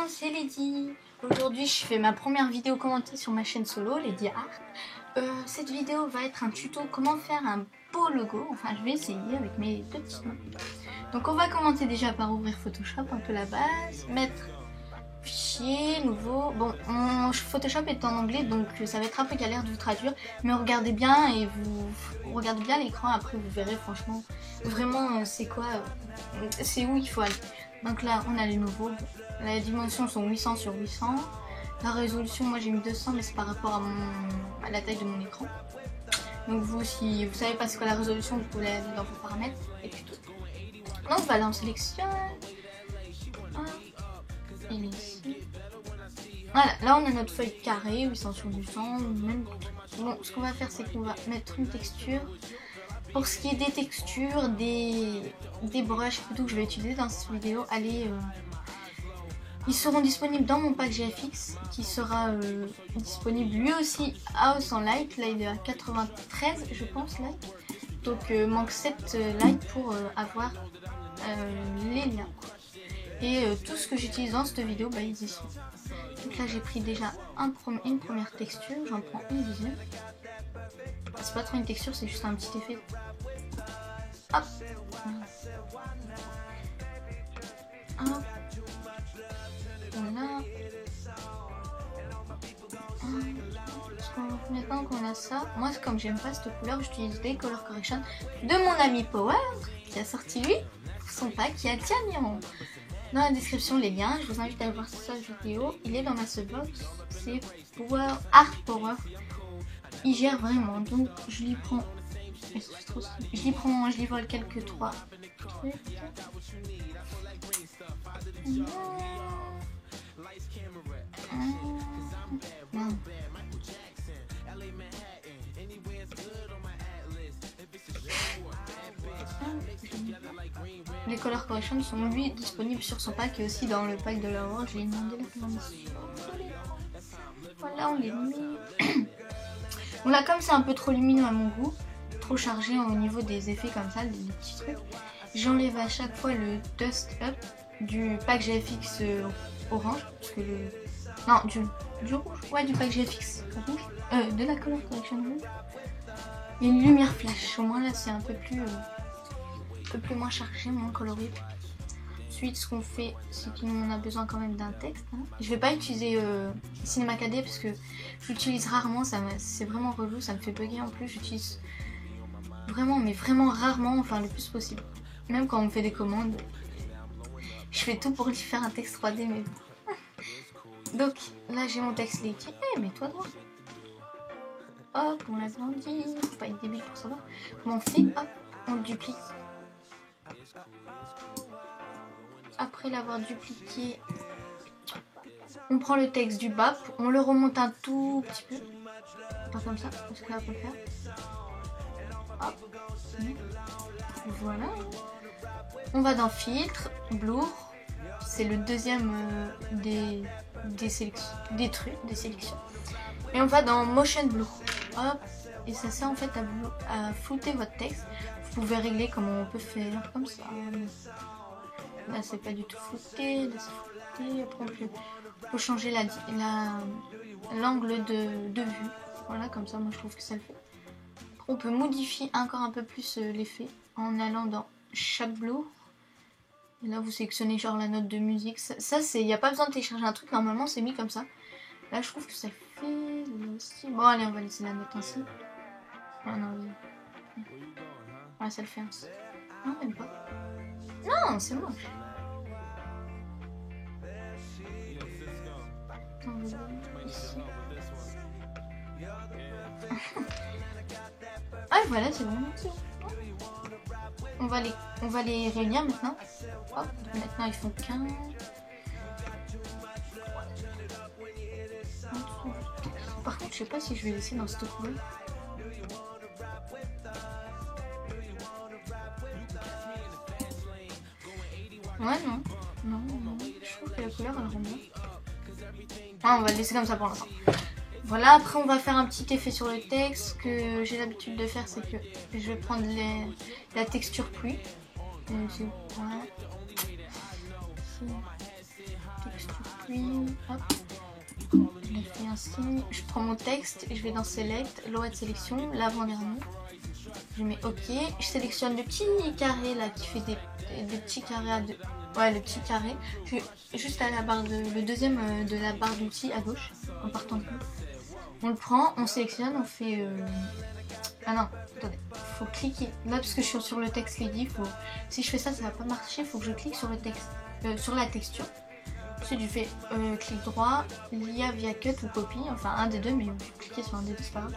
c'est Lady. Aujourd'hui je fais ma première vidéo commentée sur ma chaîne solo, Lady Art. Cette vidéo va être un tuto comment faire un beau logo. Enfin je vais essayer avec mes deux petites mains. Donc on va commencer déjà par ouvrir Photoshop, un peu la base, mettre fichier, nouveau. Bon, mon Photoshop est en anglais donc ça va être un peu galère de vous traduire. Mais regardez bien et vous regardez bien l'écran, après vous verrez franchement vraiment c'est quoi, c'est où il faut aller. Donc là on a les nouveaux, les dimensions sont 800 sur 800. La résolution moi j'ai mis 200 mais c'est par rapport à la taille de mon écran. Donc vous si vous savez pas c'est quoi la résolution vous pouvez aller dans vos paramètres et puis tout. Donc voilà on sélectionne. Et ici. Voilà, là on a notre feuille carrée, 800 sur 800. Même... Bon, ce qu'on va faire c'est qu'on va mettre une texture. Pour ce qui est des textures, des brushes et tout que je vais utiliser dans cette vidéo, allez, ils seront disponibles dans mon pack GFX qui sera disponible lui aussi à 100 likes. Là il est à 93 je pense likes. Donc manque 7 likes pour avoir les liens. Et tout ce que j'utilise dans cette vidéo, bah, ils y sont. Donc là j'ai pris déjà une première texture, j'en prends une deuxième. C'est pas trop une texture, c'est juste un petit effet. Hop. Hop. Voilà. Maintenant qu'on a ça, moi comme j'aime pas cette couleur, j'utilise des color correction de mon ami Power qui a sorti lui son pack qui a mis dans la description les liens. Je vous invite à voir sa vidéo, il est dans ma subbox, c'est Power Art Power. Il gère vraiment, donc je lui prends, je lui vole quelques 3 trucs. Les color correction sont lui disponibles sur son pack et aussi dans le pack de la World. J'ai demandé la permission. Voilà, on les met. Bon là comme c'est un peu trop lumineux à mon goût, trop chargé au niveau des effets comme ça, des petits trucs, j'enlève à chaque fois le dust up du pack GFX orange, parce que le... Non, du rouge, ouais, du pack GFX rouge, de la color correction rouge. Il y a une lumière flash, au moins là c'est un peu plus moins chargé, moins coloré. Ensuite ce qu'on fait c'est qu'on a besoin quand même d'un texte, hein. Je vais pas utiliser Cinema 4D parce que j'utilise rarement, c'est vraiment relou, ça me fait bugger en plus, j'utilise vraiment mais vraiment rarement, enfin le plus possible. Même quand on me fait des commandes, je fais tout pour lui faire un texte 3D mais bon. Donc là j'ai mon texte Lady, mets-toi droit. Hop, on l'agrandit, faut pas être débile pour savoir comment on fait, hop, on le duplique. Après l'avoir dupliqué, on prend le texte du bas, on le remonte un tout petit peu, pas comme ça, parce que là on peut le faire. Hop. Voilà. On va dans filtre, blur, c'est le deuxième des sélections. Et on va dans motion blur. Hop. Et ça sert en fait à flouter votre texte. Vous pouvez régler comment on peut faire comme ça. Là c'est pas du tout flouté, là c'est flouté. Après on peut changer l'angle de vue. Voilà, comme ça moi je trouve que ça le fait. Après, on peut modifier encore un peu plus l'effet en allant dans Shape Blur. Et là vous sélectionnez genre la note de musique. Ça c'est, il n'y a pas besoin de télécharger un truc, normalement c'est mis comme ça. Là je trouve que ça le fait aussi. Bon allez on va laisser la note ainsi. Ah non, oui. Ah ça le fait ainsi. Non même pas. Non c'est moche. Ici. Ah voilà c'est bon. On va les réunir maintenant. Hop, maintenant ils font 15. Par contre je sais pas si je vais laisser dans cette couleur. Ouais non, je trouve que la couleur elle rend bien. Ah, on va le laisser comme ça pour l'instant. Voilà, après on va faire un petit effet sur le texte. Ce que j'ai l'habitude de faire c'est que je vais prendre la texture pluie. Voilà. Texture puis hop, je le fais ainsi. Je prends mon texte et je vais dans Select, loi de sélection, l'avant-dernier. Je mets OK. Je sélectionne le petit carré là qui fait des petits carrés à deux. Ouais, le petit carré. Juste à la barre le deuxième de la barre d'outils à gauche, en partant de là. On le prend, on sélectionne, on fait. Ah non, attendez, faut cliquer. Là, parce que je suis sur le texte qui dit, si je fais ça, ça va pas marcher. Faut que je clique sur le texte, sur la texture. Ensuite, je fais clic droit, l'IA via cut ou copie, enfin un des deux, mais vous cliquez sur un des deux, c'est pas grave.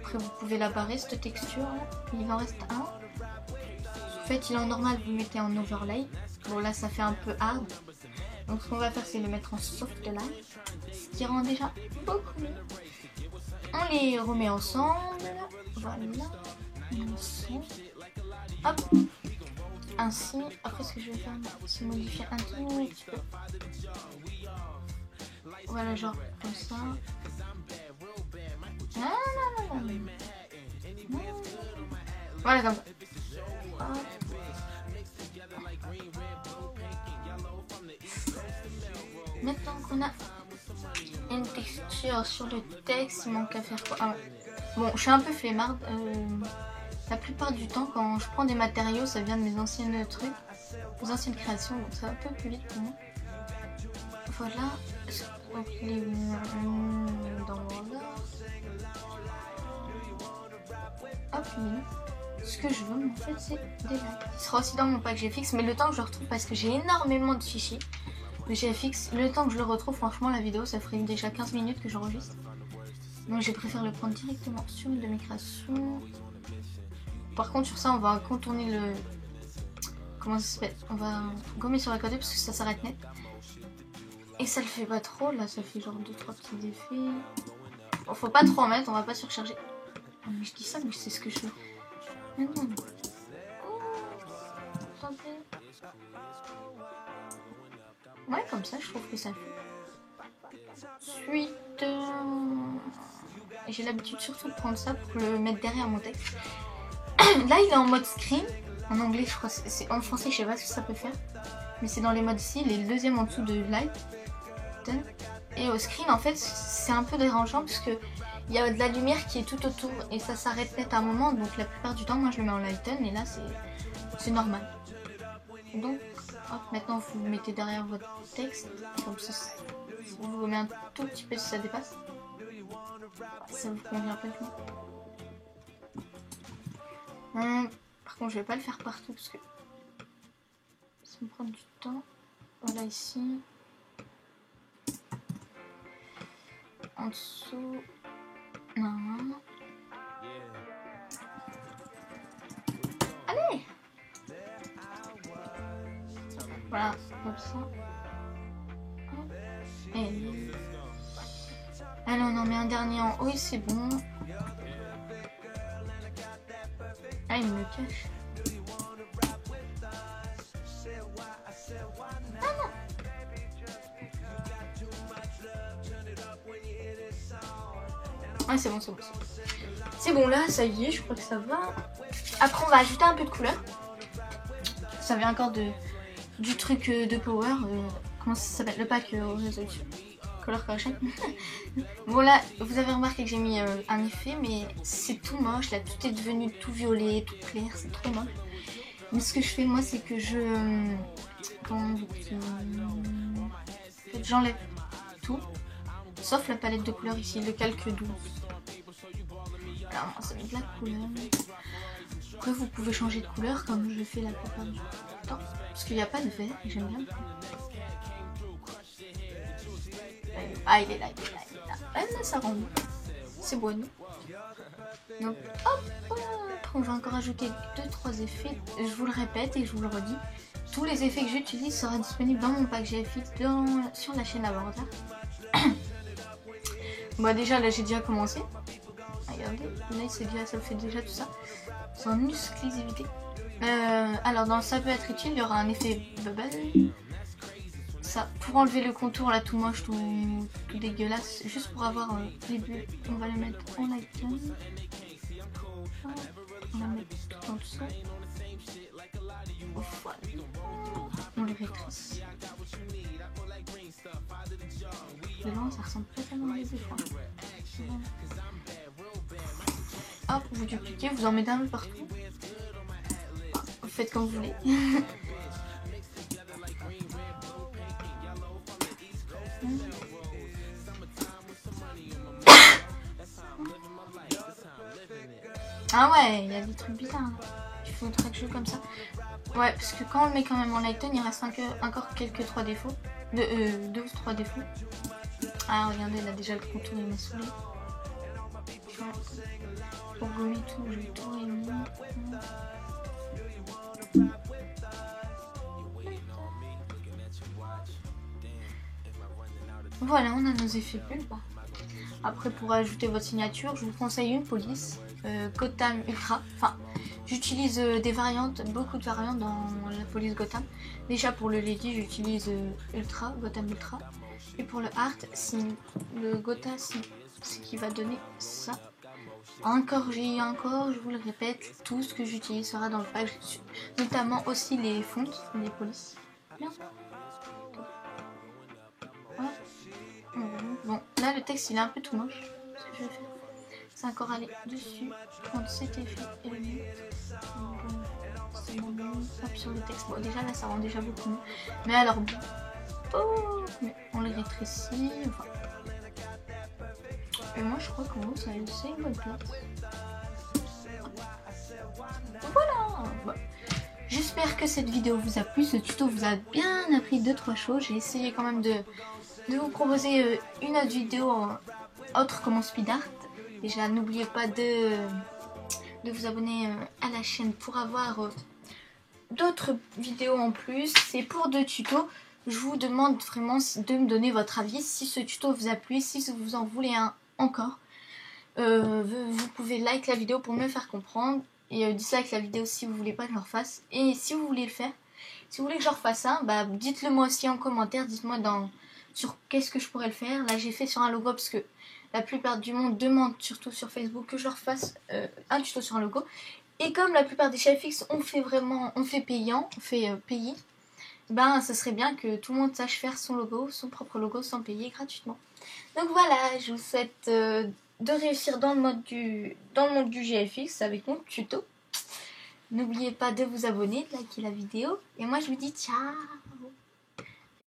Après, vous pouvez la barrer cette texture. Là. Il en reste un. En fait, il est en normal, vous le mettez en overlay. Bon, là, ça fait un peu hard. Donc, ce qu'on va faire, c'est le mettre en soft light, ce qui rend déjà beaucoup mieux. On les remet ensemble. Voilà. Ensemble. Hop. Ainsi. Après, ce que je vais faire, c'est modifier un tout petit peu. Voilà, genre comme ça. Voilà, comme ça. Hop. Maintenant qu'on a une texture sur le texte, il manque à faire quoi? Ah, bon, je suis un peu flemmarde. La plupart du temps, quand je prends des matériaux, ça vient de mes anciennes trucs, mes anciennes créations, donc ça va un peu plus vite pour moi. Voilà. Donc les dans l'ordre. Hop, ce que je veux en fait c'est des likes. Il sera aussi dans mon pack GFX, mais le temps que je le retrouve, parce que j'ai énormément de fichiers de GFX, le temps que je le retrouve, franchement la vidéo ça ferait déjà 15 minutes que j'enregistre. Donc j'ai préféré le prendre directement sur une de mes créations. Par contre sur ça on va contourner le... Comment ça s'appelle? On va gommer sur la côté parce que ça s'arrête net. Et ça le fait pas trop, là ça fait genre 2-3 petits effets. Bon, faut pas trop en mettre, on va pas surcharger. Oh, mais je dis ça, mais c'est ce que je fais. Mais non. Oh, attendez. Ouais, comme ça, je trouve que ça fait. Ensuite, j'ai l'habitude surtout de prendre ça pour le mettre derrière mon texte. Là, il est en mode screen. En anglais, je crois, c'est en français, je sais pas ce que ça peut faire. Mais c'est dans les modes ici, les deuxièmes en dessous de light. Et au screen, en fait, c'est un peu dérangeant parce que il y a de la lumière qui est tout autour et ça s'arrête net à un moment. Donc la plupart du temps, moi, je le mets en lighten et là, c'est normal. Donc, hop, maintenant, vous mettez derrière votre texte. Comme ça, vous remettez un tout petit peu si ça dépasse. Ça vous convient parfaitement. Par contre, je vais pas le faire partout parce que ça me prend du temps. Voilà ici. En dessous. Non. Allez. Voilà, comme ça. Et... allez, on en met un dernier en haut et c'est bon. Ah, il me le cache. Ah non. Ouais, c'est bon, c'est bon. C'est bon, là, ça y est, je crois que ça va. Après, on va ajouter un peu de couleur. Ça vient encore du truc de Power. Comment ça s'appelle? Le pack Resolution. Color Correction. Bon, là, vous avez remarqué que j'ai mis un effet, mais c'est tout moche. Là, tout est devenu tout violet, tout clair. C'est trop moche. Mais ce que je fais, moi, c'est que j'enlève tout. Sauf la palette de couleurs ici, le calque 12. Alors moi ça met de la couleur. Après vous pouvez changer de couleur comme je le fais la plupart du temps. Parce qu'il n'y a pas de vert et j'aime bien. Ah il est là, il est là, il est là. Ah là ça rend bon. C'est bon. Donc hop, après on va encore ajouter 2-3 effets. Je vous le répète et je vous le redis. Tous les effets que j'utilise seront disponibles dans mon pack GFX sur la chaîne Aborda. Bah déjà là j'ai déjà commencé. Regardez, là ça fait déjà tout ça. C'est en exclusivité. Alors dans ça peut être utile, il y aura un effet bubble. Ça, pour enlever le contour là tout moche, tout dégueulasse, juste pour avoir les bulles, on va le mettre en lighten. On va mettre tout en dessous. Voilà. On les rétrécit. dedans, ça ressemble pas tellement à des fois. Hop, vous dupliquez, vous en mettez un peu partout. Vous faites comme vous voulez. Ah ouais, il y a des trucs bizarres. Il faudrait que je joue comme ça. Ouais, parce que quand on le met quand même en lighten, il reste encore quelques 3 défauts. 2 ou 3 défauts. Ah, regardez, là déjà le contour il m'a saoulé. Pour gommer tout, j'ai tout remis. Voilà, on a nos effets bulles. Après, pour ajouter votre signature, je vous conseille une police, Gotham Ultra. Enfin, j'utilise des variantes, beaucoup de variantes dans la police Gotham. Déjà pour le Lady, j'utilise Ultra, Gotham Ultra. Et pour le Art, c'est le Gotham, ce qui va donner ça. Encore, je vous le répète, tout ce que j'utilise sera dans le pack, notamment aussi les fontes, les polices. Bien. Bon, là le texte il est un peu tout moche. Ce que je vais faire, c'est encore aller dessus, prendre cet effet et le mettre. Hop sur le texte. Bon, déjà là ça rend déjà beaucoup mieux. Mais alors, oh, mais on le rétrécit. Enfin. Et moi je crois qu'en haut c'est une bonne place. Voilà. Bon. J'espère que cette vidéo vous a plu. Ce tuto vous a bien appris 2-3 choses. J'ai essayé quand même de vous proposer une autre vidéo autre comme en speed art. Déjà n'oubliez pas de vous abonner à la chaîne pour avoir d'autres vidéos en plus. C'est pour 2 tutos. Je vous demande vraiment de me donner votre avis si ce tuto vous a plu, si vous en voulez un encore. Vous pouvez like la vidéo pour me faire comprendre et dislike la vidéo si vous voulez pas que je le refasse. Et si vous voulez le faire, si vous voulez que je refasse un, bah dites-le moi aussi en commentaire, dites-moi sur qu'est-ce que je pourrais le faire. Là j'ai fait sur un logo parce que la plupart du monde demande, surtout sur Facebook, que je leur fasse un tuto sur un logo. Et comme la plupart des chefs X on fait payant, on fait payer, ben ce serait bien que tout le monde sache faire son logo, son propre logo sans payer gratuitement. Donc voilà, je vous souhaite de réussir dans le monde du GFX avec mon tuto. N'oubliez pas de vous abonner, de liker la vidéo et moi je vous dis ciao.